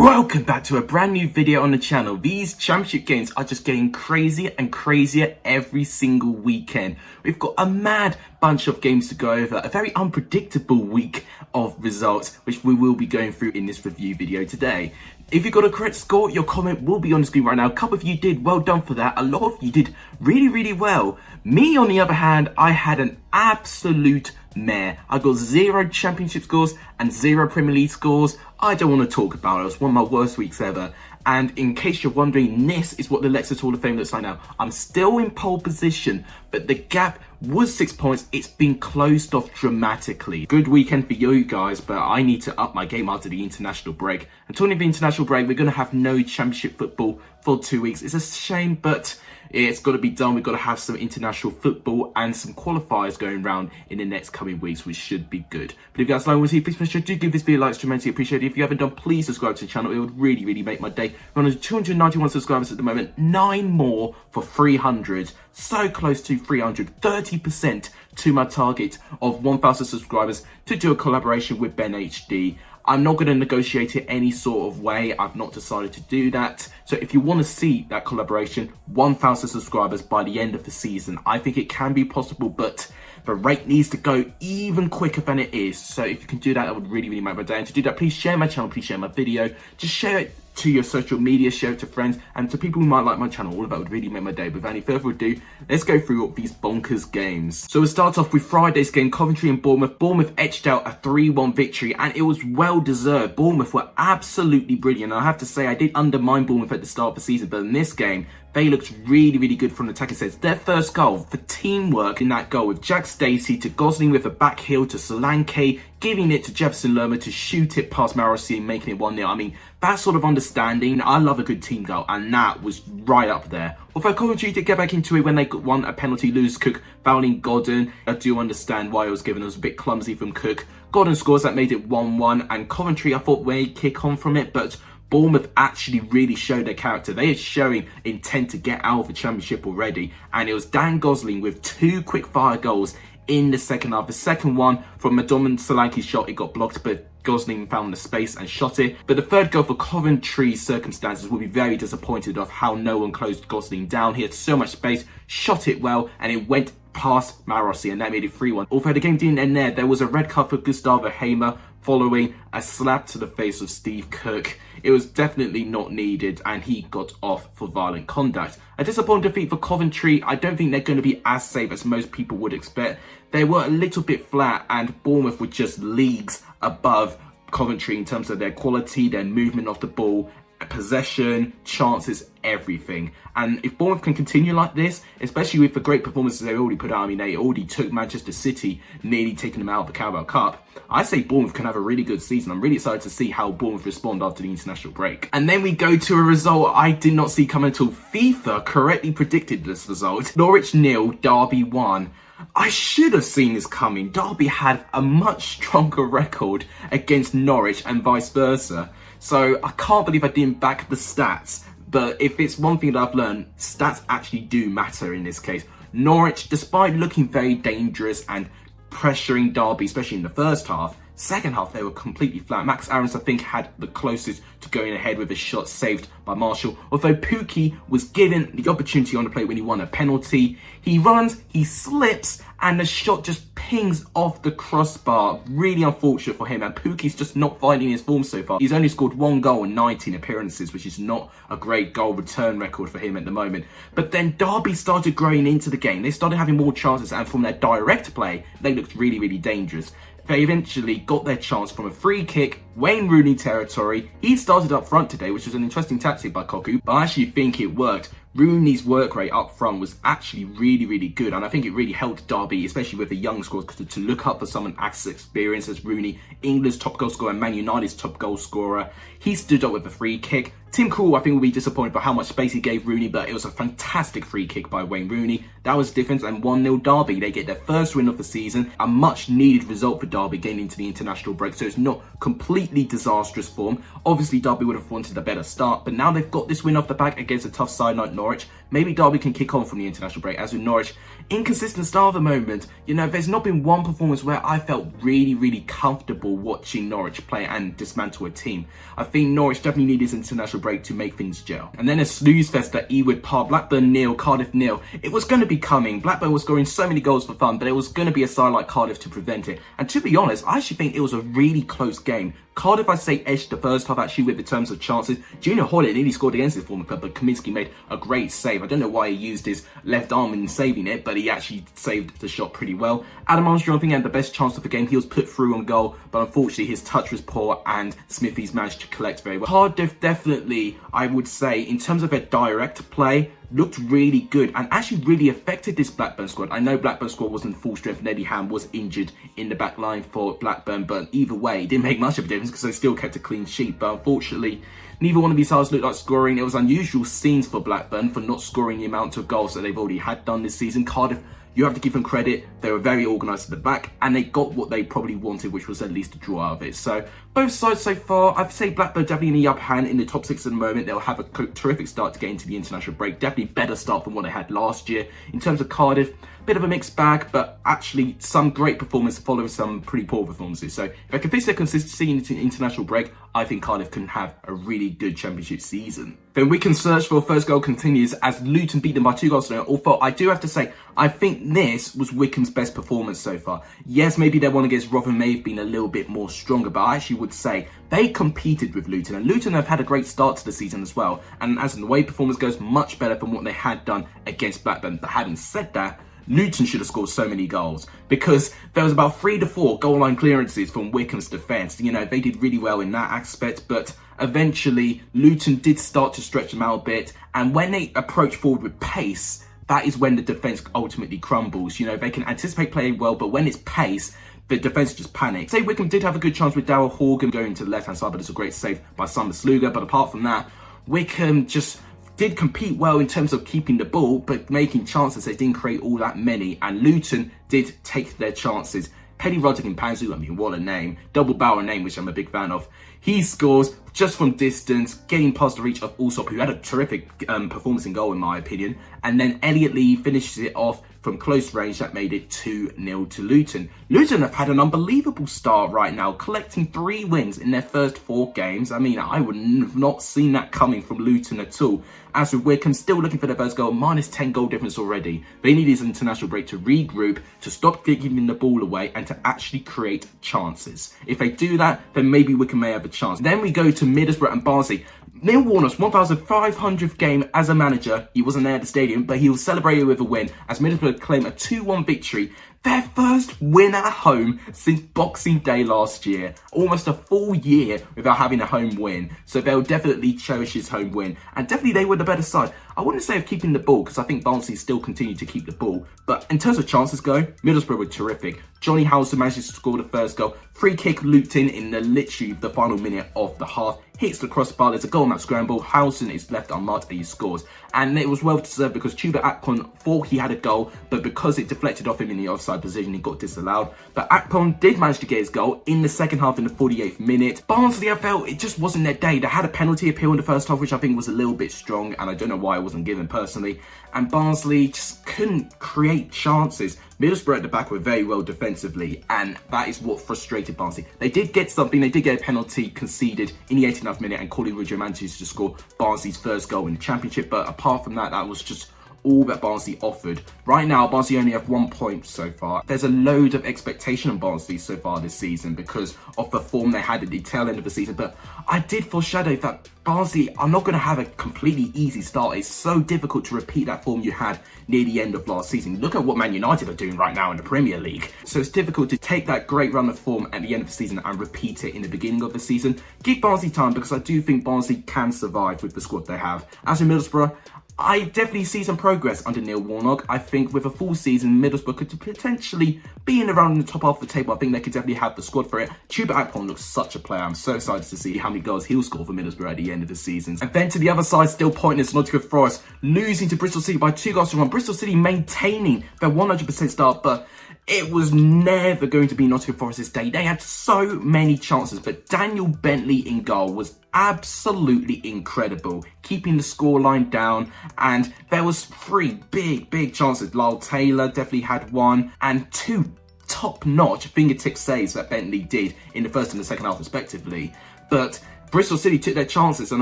Welcome back to a brand new video on the channel. These championship games are just getting crazier and crazier every single weekend. We've got a mad bunch of games to go over, a very unpredictable week of results, which we will be going through in this review video today. If you got a correct score, your comment will be on the screen right now. A couple of you did, well done for that. A lot of you did really well. Me, on the other hand, I had an absolute mare. I got 0 championship scores and 0 Premier League scores. I don't want to talk about it. It was one of my worst weeks ever. And in case you're wondering, this is what the Lexus Hall of Fame looks like now. I'm still in pole position, but the gap was 6 points. It's been closed off dramatically. Good weekend for you guys, but I need to up my game after the international break. And talking of the international break, we're going to have no championship football for 2 weeks. It's a shame, but it's got to be done. We've got to have some international football and some qualifiers going around in the next coming weeks, which should be good. But if you guys like what you see, please make sure to give this video a like. It's tremendously appreciated. If you haven't done, please subscribe to the channel. It would really make my day. We're on 291 subscribers at the moment. 9 more for 300. So close to 300. 30% to my target of 1,000 subscribers to do a collaboration with BenHD. I'm not going to negotiate it any sort of way. I've not decided to do that. So if you want to see that collaboration, 1,000 subscribers by the end of the season, I think it can be possible, but the rate needs to go even quicker than it is. So if you can do that, that would really make my day. And to do that, please share my channel, please share my video. Just share it to your social media, share it to friends, and to people who might like my channel. All of that would really make my day. But without any further ado, let's go through these bonkers games. So we'll start off with Friday's game, Coventry and Bournemouth. Bournemouth edged out a 3-1 victory, and it was well deserved. Bournemouth were absolutely brilliant. I have to say, I did undermine Bournemouth at the start of the season, but in this game, they looked really good from the attacking sense. Their first goal, for teamwork in that goal, with Jack Stacey to Gosling with a back heel to Solanke, giving it to Jefferson Lerma to shoot it past Marossi and making it 1-0. I mean, that sort of understanding, I love a good team goal, and that was right up there. Although Coventry did get back into it when they won a penalty, Lewis Cook fouling Godden. I do understand why it was given. It was a bit clumsy from Cook. Godden scores, that made it 1-1, and Coventry, I thought, may kick on from it, but Bournemouth actually really showed their character. They are showing intent to get out of the championship already, and it was Dan Gosling with 2 quick-fire goals in the second half. The second one from Madonna Solanke's shot, it got blocked, but Gosling found the space and shot it. But the third goal for Coventry's circumstances will be very disappointed of how no one closed Gosling down. He had so much space, shot it well, and it went past Marossi, and that made it 3-1. Although the game didn't end there, there was a red card for Gustavo Hamer following a slap to the face of Steve Cook. It was definitely not needed, and he got off for violent conduct. A disappointing defeat for Coventry. I don't think they're going to be as safe as most people would expect. They were a little bit flat, and Bournemouth were just leagues above Coventry in terms of their quality, their movement of the ball, possession, chances, everything. And if Bournemouth can continue like this, especially with the great performances they already put out, I mean, they already took Manchester City, nearly taking them out of the Carabao Cup, I say Bournemouth can have a really good season. I'm really excited to see how Bournemouth respond after the international break. And then we go to a result I did not see coming until FIFA correctly predicted this result. Norwich 0, Derby 1. I should have seen this coming. Derby had a much stronger record against Norwich and vice versa. So I can't believe I didn't back the stats. But if it's one thing that I've learned, stats actually do matter in this case. Norwich, despite looking very dangerous and pressuring Derby, especially in the first half, second half they were completely flat. Max Aarons, I think, had the closest to going ahead with a shot saved by Marshall. Although Pukki was given the opportunity on the play when he won a penalty. He runs, he slips, and the shot just pings off the crossbar. Really unfortunate for him, and Pukki's just not finding his form so far. He's only scored 1 goal in 19 appearances, which is not a great goal return record for him at the moment. But then Derby started growing into the game. They started having more chances, and from their direct play, they looked really dangerous. They eventually got their chance from a free kick, Wayne Rooney territory. He started up front today, which was an interesting tactic by Koku, but I actually think it worked. Rooney's work rate up front was actually really good, and I think it really helped Derby, especially with the young squad, to look up for someone as experienced as Rooney, England's top goal scorer and Man United's top goal scorer. He stood up with a free kick. Tim Krul, I think, will be disappointed by how much space he gave Rooney, but it was a fantastic free kick by Wayne Rooney. That was the difference, and 1-0 Derby. They get their first win of the season, a much needed result for Derby getting into the international break, so it's not completely disastrous form. Obviously, Derby would have wanted a better start, but now they've got this win off the back against a tough side like Norwich. maybe Derby can kick on from the international break. As with Norwich, inconsistent start at the moment. You know, there's not been one performance where I felt really comfortable watching Norwich play and dismantle a team. I think Norwich definitely need this international break to make things gel. And then a snooze fest at Ewood Park, Blackburn 0, Cardiff 0. It was going to be coming. Blackburn was scoring so many goals for fun, but it was going to be a side like Cardiff to prevent it. And to be honest, I actually think it was a really close game. Cardiff, I say, edged the first half actually with the terms of chances. Junior Hoilett nearly scored against his former club, but Kaminsky made a great save. I don't know why he used his left arm in saving it, but he actually saved the shot pretty well. Adam Armstrong, I think, had the best chance of the game. He was put through on goal, but unfortunately his touch was poor and Smithies managed to collect very well. Cardiff definitely, I would say, in terms of their direct play, looked really good and actually really affected this Blackburn squad. I know Blackburn squad wasn't full strength and Eddie Ham was injured in the back line for Blackburn, but either way, it didn't make much of a difference because they still kept a clean sheet. But unfortunately, neither one of these sides looked like scoring. It was unusual scenes for Blackburn for not scoring the amount of goals that they've already had done this season. Cardiff, you have to give them credit. They were very organised at the back and they got what they probably wanted, which was at least a draw out of it. So both sides so far, I'd say Blackburn definitely in the upper hand in the top 6 at the moment. They'll have a terrific start to get into the international break. Definitely better start than what they had last year. In terms of Cardiff, bit of a mixed bag, but actually some great performance following some pretty poor performances. So if they can fix their consistency in the international break, I think Cardiff can have a really good championship season. Then Wycombe's search for a first goal continues as Luton beat them by 2-0. Although I do have to say, I think this was Wycombe's best performance so far. Yes, maybe their one against Rotherham may have been a little bit more stronger, but I actually would say they competed with Luton, and Luton have had a great start to the season as well. And as the way performance goes, much better than what they had done against Blackburn. But having said that, Luton should have scored so many goals because there was about 3 to 4 goal line clearances from Wycombe's defence. You know, they did really well in that aspect, but eventually Luton did start to stretch them out a bit. And when they approach forward with pace, that is when the defence ultimately crumbles. You know, they can anticipate playing well, but when it's pace, the defence just panics. Say Wycombe did have a good chance with Darryl Horgan going to the left-hand side, but it's a great save by Simon Sluga. But apart from that, Wycombe just did compete well in terms of keeping the ball, but making chances. They didn't create all that many. And Luton did take their chances. Penny Roddick Panzu, I mean, what a name. Double barrel name, which I'm a big fan of. He scores just from distance, getting past the reach of Alsop, who had a terrific performance in goal, in my opinion. And then Elliot Lee finishes it off from close range. That made it 2-0 to Luton. Luton have had an unbelievable start right now, collecting 3 wins in their first 4 games. I mean, I would have not seen that coming from Luton at all. As with Wycombe, still looking for their first goal, minus 10 goal difference already. They need this international break to regroup, to stop giving the ball away, and to actually create chances. If they do that, then maybe Wycombe may have a chance. Then we go to Middlesbrough and Barnsley. Neil Warnock's 1,500th game as a manager. He wasn't there at the stadium, but he was celebrated with a win as Middlesbrough claim a 2-1 victory. Their first win at home since Boxing Day last year. Almost a full year without having a home win. So they'll definitely cherish his home win. And definitely they were the better side. I wouldn't say of keeping the ball because I think Barnsley still continue to keep the ball. But in terms of chances go, Middlesbrough were terrific. Johnny Howson manages to score the first goal. Free kick looped in literally the final minute of the half. Hits the crossbar, there's a goal on that scramble. Howson is left unmarked and he scores. And it was well deserved because Chuba Akpom thought he had a goal, but because it deflected off him in the offside position, he got disallowed. But Akpom did manage to get his goal in the second half in the 48th minute. Barnsley, I felt it just wasn't their day. They had a penalty appeal in the first half, which I think was a little bit strong, and I don't know why it wasn't given personally. And Barnsley just couldn't create chances. Middlesbrough at the back were very well defensively, and that is what frustrated Barnsley. They did get something, they did get a penalty conceded in the 89th minute, and Corley Rudger managed to score Barnsley's first goal in the championship. But apart from that, that was just all that Barnsley offered. Right now, Barnsley only have 1 point so far. There's a load of expectation on Barnsley so far this season because of the form they had at the tail end of the season. But I did foreshadow that Barnsley are not going to have a completely easy start. It's so difficult to repeat that form you had near the end of last season. Look at what Man United are doing right now in the Premier League. So it's difficult to take that great run of form at the end of the season and repeat it in the beginning of the season. Give Barnsley time because I do think Barnsley can survive with the squad they have. As in Middlesbrough, I definitely see some progress under Neil Warnock. I think with a full season, Middlesbrough could potentially be in around the top half of the table. I think they could definitely have the squad for it. Chuba Akpom looks such a player. I'm so excited to see how many goals he'll score for Middlesbrough at the end of the season. And then to the other side, still pointless, Nottingham Forest losing to Bristol City by 2-1. Bristol City maintaining their 100% start, but It was never going to be Nottingham Forest's day. They had so many chances, but Daniel Bentley in goal was absolutely incredible, keeping the scoreline down. And there was 3 big chances. Lyle Taylor definitely had one, and 2 top-notch fingertip saves that Bentley did in the first and the second half respectively. But Bristol City took their chances, and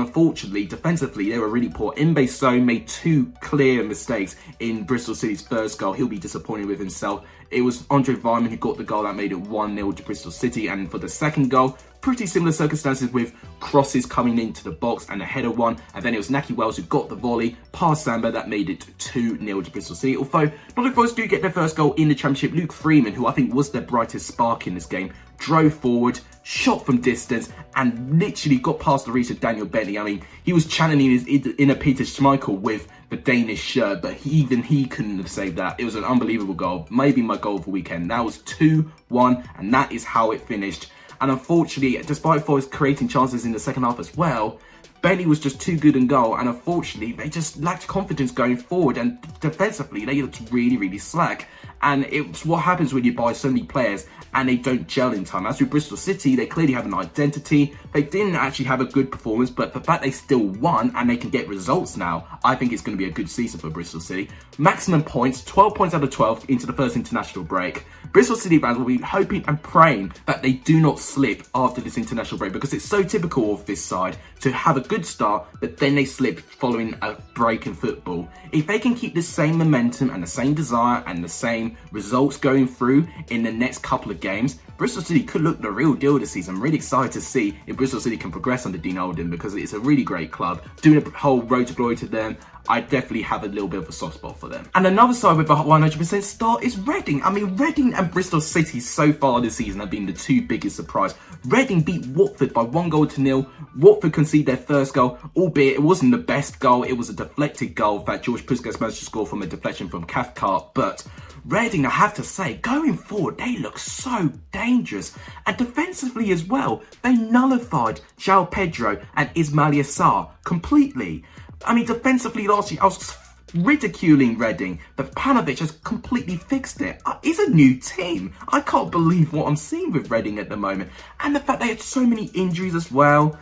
unfortunately, defensively, they were really poor. Imbe So made 2 clear mistakes in Bristol City's first goal. He'll be disappointed with himself. It was Andre Weimann who got the goal that made it 1-0 to Bristol City. And for the second goal, pretty similar circumstances with crosses coming into the box and a header one. And then it was Naki Wells who got the volley past Samba that made it 2-0 to Bristol City. Although Nottingham Forest do get their first goal in the Championship, Luke Freeman, who I think was their brightest spark in this game, drove forward, shot from distance, and literally got past the reach of Daniel Bentley. I mean, he was channeling his inner Peter Schmeichel with the Danish shirt, but even he couldn't have saved that. It was an unbelievable goal, maybe my goal of the weekend. That was 2-1, and that is how it finished. And unfortunately, despite Forest creating chances in the second half as well, Bentley was just too good in goal, and unfortunately, they just lacked confidence going forward, and defensively, they looked really slack. And it's what happens when you buy so many players and they don't gel in time. As with Bristol City, they clearly have an identity. They didn't actually have a good performance, but the fact they still won and they can get results now, I think it's going to be a good season for Bristol City. Maximum points, 12 points out of 12 into the first international break. Bristol City fans will be hoping and praying that they do not slip after this international break, because it's so typical of this side to have a good start, but then they slip following a break in football. If they can keep the same momentum and the same desire and the same results going through in the next couple of games, Bristol City could look the real deal this season. I'm really excited to see if Bristol City can progress under Dean Oldham, because it's a really great club. Doing a whole road to glory to them, I definitely have a little bit of a soft spot for them. And another side with a 100% start is Reading. I mean, Reading and Bristol City so far this season have been the 2 biggest surprise. Reading beat Watford by 1-0. Watford conceded their first goal, albeit it wasn't the best goal. It was a deflected goal that George Puskas managed to score from a deflection from Cathcart. But Reading, I have to say, going forward, they look so dangerous. And defensively as well, they nullified João Pedro and Ismail Yassar completely. I mean, defensively last year, I was ridiculing Reading, but Panovic has completely fixed it. It's a new team. I can't believe what I'm seeing with Reading at the moment. And the fact they had so many injuries as well.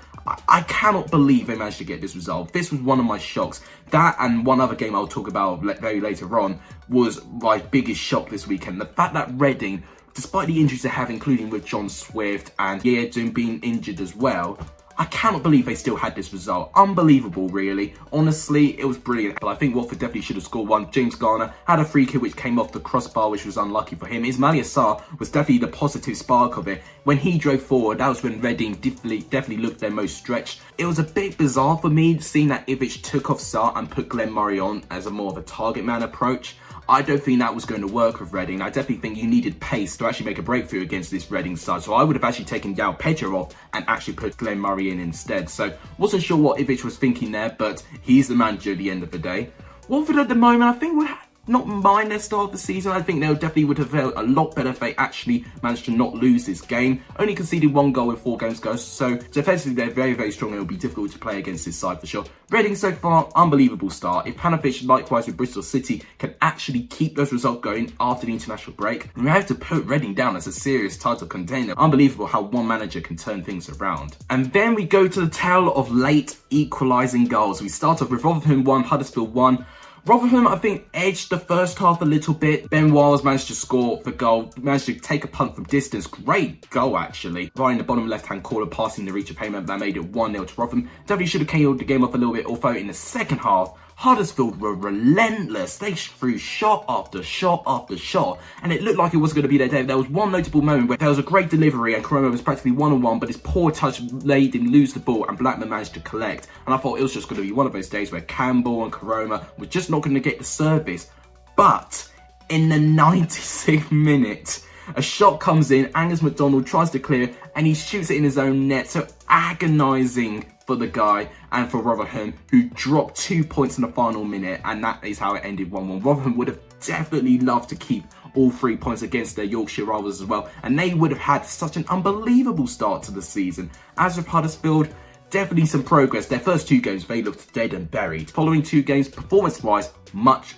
I cannot believe they managed to get this result. This was one of my shocks. That and one other game I'll talk about very later on was my biggest shock this weekend. The fact that Reading, despite the injuries they have, including with John Swift and Yeardon being injured as well, I cannot believe they still had this result. Unbelievable, really. Honestly, it was brilliant. But I think Watford definitely should have scored one. James Garner had a free kick which came off the crossbar, which was unlucky for him. Ismail Yassar was definitely the positive spark of it. When he drove forward, that was when Reading definitely looked their most stretched. It was a bit bizarre for me seeing that Ivic took off Sarr and put Glenn Murray on as a more of a target man approach. I don't think that was going to work with Reading. I definitely think you needed pace to actually make a breakthrough against this Reading side. So I would have actually taken João Pedro off and actually put Glenn Murray in instead. So wasn't sure what Ivic was thinking there, but he's the manager at the end of the day. Watford at the moment, I think we're not mind their start of the season. I think they definitely would have felt a lot better if they actually managed to not lose this game. Only conceded 1 goal in 4 games ago, so defensively they're very strong and it will be difficult to play against this side for sure. Reading so far, unbelievable start. If Panovic, likewise with Bristol City, can actually keep those results going after the international break, we have to put Reading down as a serious title contender. Unbelievable how one manager can turn things around. And then we go to the tale of late equalising goals. We start off with Rotherham 1, Huddersfield 1. Rotherham, I think, edged the first half a little bit. Ben Wiles managed to score the goal, managed to take a punt from distance. Great goal, actually. Right in the bottom left-hand corner, passing the reach of payment, that made it 1-0 to Rotherham. Definitely should have KO'd the game off a little bit, although in the second half, Huddersfield were relentless. They threw shot after shot after shot, and it looked like it was going to be their day. There was one notable moment where there was a great delivery and Coroma was practically one-on-one, but his poor touch made him lose the ball and Blackburn managed to collect. And I thought it was just going to be one of those days where Campbell and Coroma were just not going to get the service. But in the 96th minute, a shot comes in, Angus MacDonald tries to clear, and he shoots it in his own net. So agonising for the guy and for Rotherham, who dropped 2 points in the final minute, and that is how it ended 1-1. Rotherham would have definitely loved to keep all 3 points against their Yorkshire rivals as well, and they would have had such an unbelievable start to the season. As with Huddersfield, definitely some progress. Their first 2 games, they looked dead and buried. Following 2 games, performance-wise, much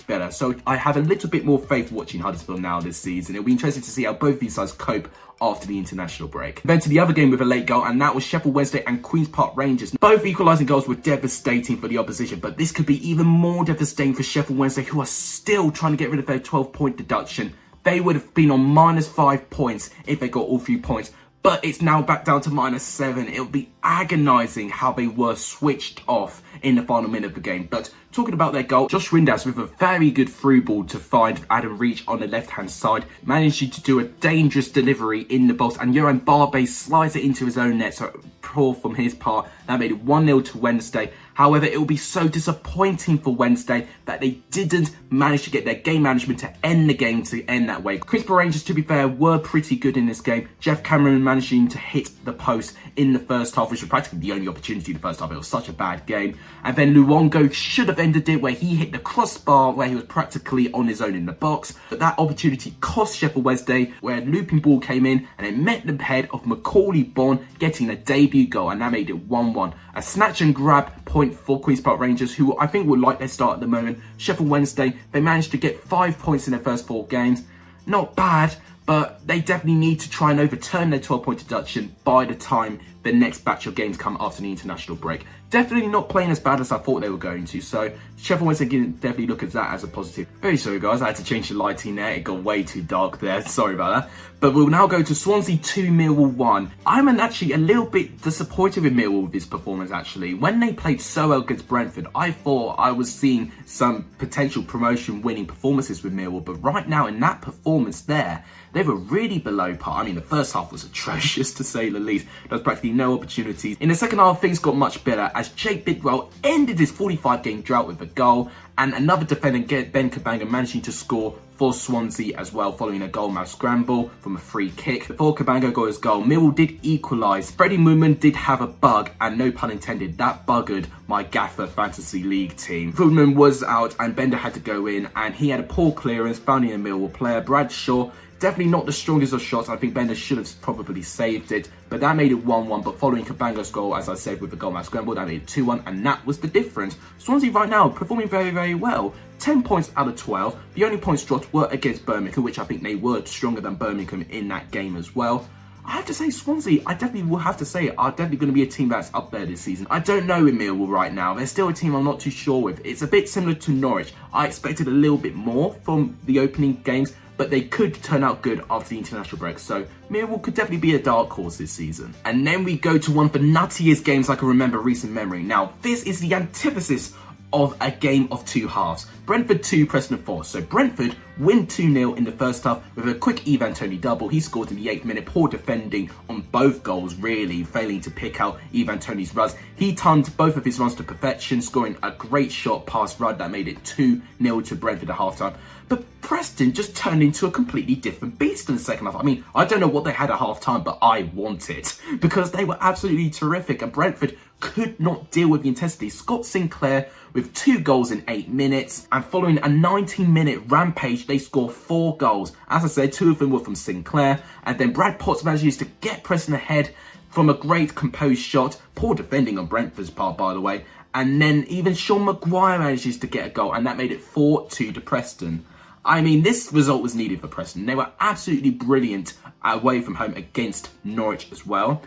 better. So I have a little bit more faith watching Huddersfield now this season. It'll be interesting to see how both these sides cope after the international break. Then to the other game with a late goal, and that was Sheffield Wednesday and Queen's Park Rangers. Both equalising goals were devastating for the opposition, but this could be even more devastating for Sheffield Wednesday, who are still trying to get rid of their 12-point deduction. They would have been on -5 points if they got all 3 points, but it's now back down to -7. It'll be agonising how they were switched off in the final minute of the game. But talking about their goal, Josh Rindas with a very good through ball to find Adam Reach on the left-hand side, managing to do a dangerous delivery in the box, and Yoran Barbe slides it into his own net, so poor from his part. That made it 1-0 to Wednesday. However, it will be so disappointing for Wednesday that they didn't manage to get their game management to end the game to end that way. Queen's Park Rangers, to be fair, were pretty good in this game. Jeff Cameron managing to hit the post in the first half, which was practically the only opportunity in the first half. It was such a bad game. And then Luongo should have ended it where he hit the crossbar, where he was practically on his own in the box. But that opportunity cost Sheffield Wednesday, where a looping ball came in and it met the head of Macaulay Bonne, getting a debut goal, and that made it 1-1. A snatch and grab point for Queen's Park Rangers, who I think would like their start at the moment. Sheffield Wednesday, they managed to get 5 points in their first 4 games. Not bad, but they definitely need to try and overturn their 12-point deduction by the time the next batch of games come after the international break. Definitely not playing as bad as I thought they were going to, so Sheffield Wednesday can definitely look at that as a positive. Very sorry guys, I had to change the lighting there, it got way too dark there, sorry about that. But we'll now go to Swansea 2, Millwall 1. I'm actually a little bit disappointed with Millwall with this performance actually. When they played so well against Brentford, I thought I was seeing some potential promotion winning performances with Millwall, but right now in that performance there, they were really below par. I mean, the first half was atrocious to say the least. There was practically no opportunities. In the second half, things got much better as Jake Bidwell ended his 45-game drought with a goal, and another defender, Ben Kabanga, managing to score for Swansea as well, following a goalmouth scramble from a free kick. Before Kabanga got his goal, Millwall did equalise. Freddie Moonman did have a bug, and no pun intended, that buggered my Gaffer Fantasy League team. Moonman was out and Bender had to go in, and he had a poor clearance, found in a Millwall player. Bradshaw, definitely not the strongest of shots. I think Bender should have probably saved it, but that made it 1-1. But following Kabanga's goal, as I said, with the goalmouth scramble, that made it 2-1, and that was the difference. Swansea right now performing very well. 10 points out of 12. The only points dropped were against Birmingham, which I think they were stronger than Birmingham in that game as well. I have to say, Swansea, I definitely will have to say, are definitely going to be a team that's up there this season. I don't know with Millwall right now. They're still a team I'm not too sure with. It's a bit similar to Norwich. I expected a little bit more from the opening games, but they could turn out good after the international break. So Millwall could definitely be a dark horse this season. And then we go to one of the nuttiest games I can remember recent memory. Now, this is the antithesis of a game of 2 halves. Brentford 2, Preston 4. So Brentford win 2-0 in the first half with a quick Ivan Toney double. He scored in the 8th minute. Poor defending on both goals, really, failing to pick out Ivan Toney's runs. He timed both of his runs to perfection, scoring a great shot past Rudd that made it 2-0 to Brentford at half-time. But Preston just turned into a completely different beast in the second half. I mean, I don't know what they had at half-time, but I want it, because they were absolutely terrific, and Brentford could not deal with the intensity. Scott Sinclair with 2 goals in 8 minutes, and following a 19-minute rampage, they score 4 goals. As I said, 2 of them were from Sinclair, and then Brad Potts manages to get Preston ahead from a great composed shot. Poor defending on Brentford's part, by the way. And then even Sean Maguire manages to get a goal, and that made it 4-2 to Preston. I mean, this result was needed for Preston. They were absolutely brilliant away from home against Norwich as well.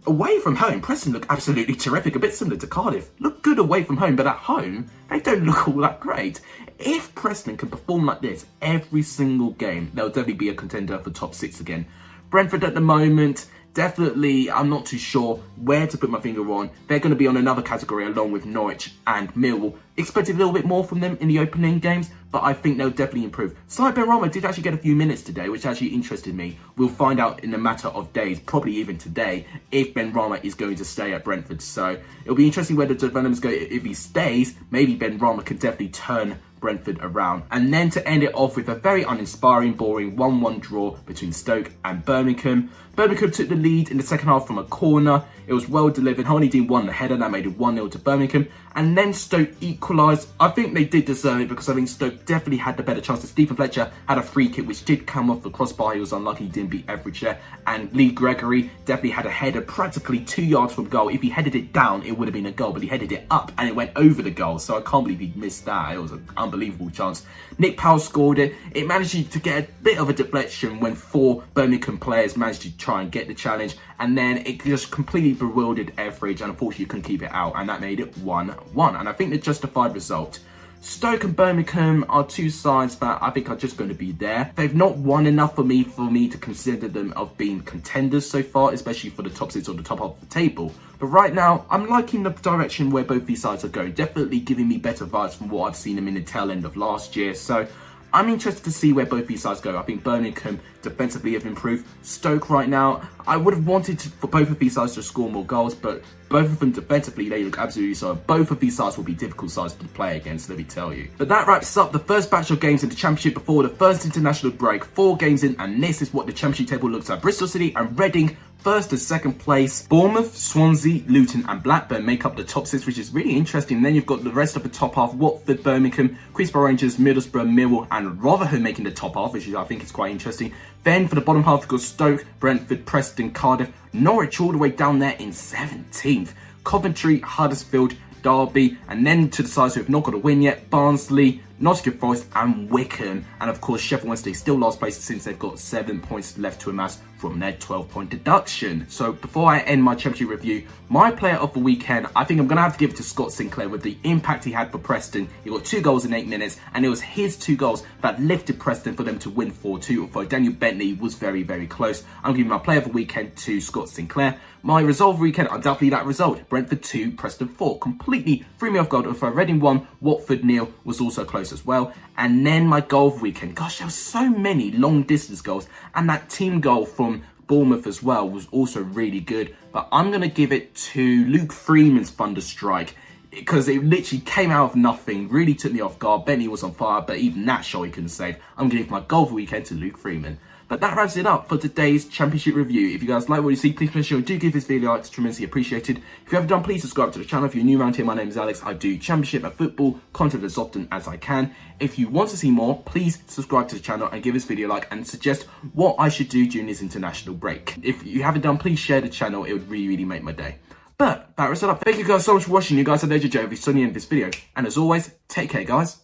Away from home, Preston look absolutely terrific, a bit similar to Cardiff. Look good away from home, but at home, they don't look all that great. If Preston can perform like this every single game, they'll definitely be a contender for top 6 again. Brentford at the moment, definitely, I'm not too sure where to put my finger on. They're going to be on another category along with Norwich and Millwall. Expected a little bit more from them in the opening games, but I think they'll definitely improve. Saïd Benrahma did actually get a few minutes today, which actually interested me. We'll find out in a matter of days, probably even today, if Benrahma is going to stay at Brentford. So it'll be interesting where the developments go. If he stays, maybe Benrahma could definitely turn Brentford around. And then to end it off with a very uninspiring, boring 1-1 draw between Stoke and Birmingham. Birmingham took the lead in the second half from a corner. It was well delivered. Honey Dean won the header. That made it 1-0 to Birmingham. And then Stoke equalised. I think they did deserve it because I think Stoke definitely had the better chances. Stephen Fletcher had a free kick which did come off the crossbar. He was unlucky he didn't beat Etheridge there. And Lee Gregory definitely had a header practically 2 yards from goal. If he headed it down, it would have been a goal. But he headed it up and it went over the goal. So I can't believe he missed that. It was an unbelievable chance. Nick Powell scored it. It managed to get a bit of a deflection when 4 Birmingham players managed to try and get the challenge. And then it just completely bewildered Etheridge and unfortunately couldn't keep it out. And that made it 1-1. And I think the justified result. Stoke and Birmingham are 2 sides that I think are just going to be there. They've not won enough for me to consider them of being contenders so far, especially for the top 6 or the top half of the table. But right now, I'm liking the direction where both these sides are going. Definitely giving me better vibes from what I've seen them in the tail end of last year. So I'm interested to see where both these sides go. I think Birmingham defensively have improved. Stoke right now, I would have wanted for both of these sides to score more goals, but both of them defensively, they look absolutely solid. Both of these sides will be difficult sides to play against, let me tell you. But that wraps up the first batch of games in the Championship before the first international break. 4 games in, and this is what the Championship table looks like. Bristol City and Reading first and second place. Bournemouth, Swansea, Luton and Blackburn make up the top 6, which is really interesting. Then you've got the rest of the top half: Watford, Birmingham, Queen's Park Rangers, Middlesbrough, Millwall and Rotherham making the top half, which I think is quite interesting. Then for the bottom half, you've got Stoke, Brentford, Preston, Cardiff, Norwich all the way down there in 17th. Coventry, Huddersfield, Derby, and then to the sides who have not got a win yet, Barnsley, Nottingham Forest and Wycombe. And of course Sheffield Wednesday still last place since they've got 7 points left to amass from their 12-point deduction. So before I end my Championship review, my player of the weekend, I think I'm going to have to give it to Scott Sinclair with the impact he had for Preston. He got 2 goals in 8 minutes, and it was his 2 goals that lifted Preston for them to win 4-2. Although Daniel Bentley was very, very close. I'm giving my player of the weekend to Scott Sinclair. My result of the weekend, undoubtedly that result. Brentford 2, Preston 4. Completely threw me off guard. Although Reading 1, Watford 0 was also close as well. And then my goal of the weekend. Gosh, there were so many long distance goals. And that team goal from Bournemouth as well was also really good. But I'm going to give it to Luke Freeman's Thunder Strike, because it literally came out of nothing, really took me off guard. Benny was on fire, but even that shot he couldn't save. I'm going to give my goal of the weekend to Luke Freeman. But that wraps it up for today's Championship review. If you guys like what you see, please make sure you do give this video a like. It's tremendously appreciated. If you haven't done, please subscribe to the channel. If you're new around here, my name is Alex. I do Championship and football content as often as I can. If you want to see more, please subscribe to the channel and give this video a like and suggest what I should do during this international break. If you haven't done, please share the channel. It would really, really make my day. But that wraps it up. Thank you guys so much for watching. You guys have enjoyed the end of this video. And as always, take care, guys.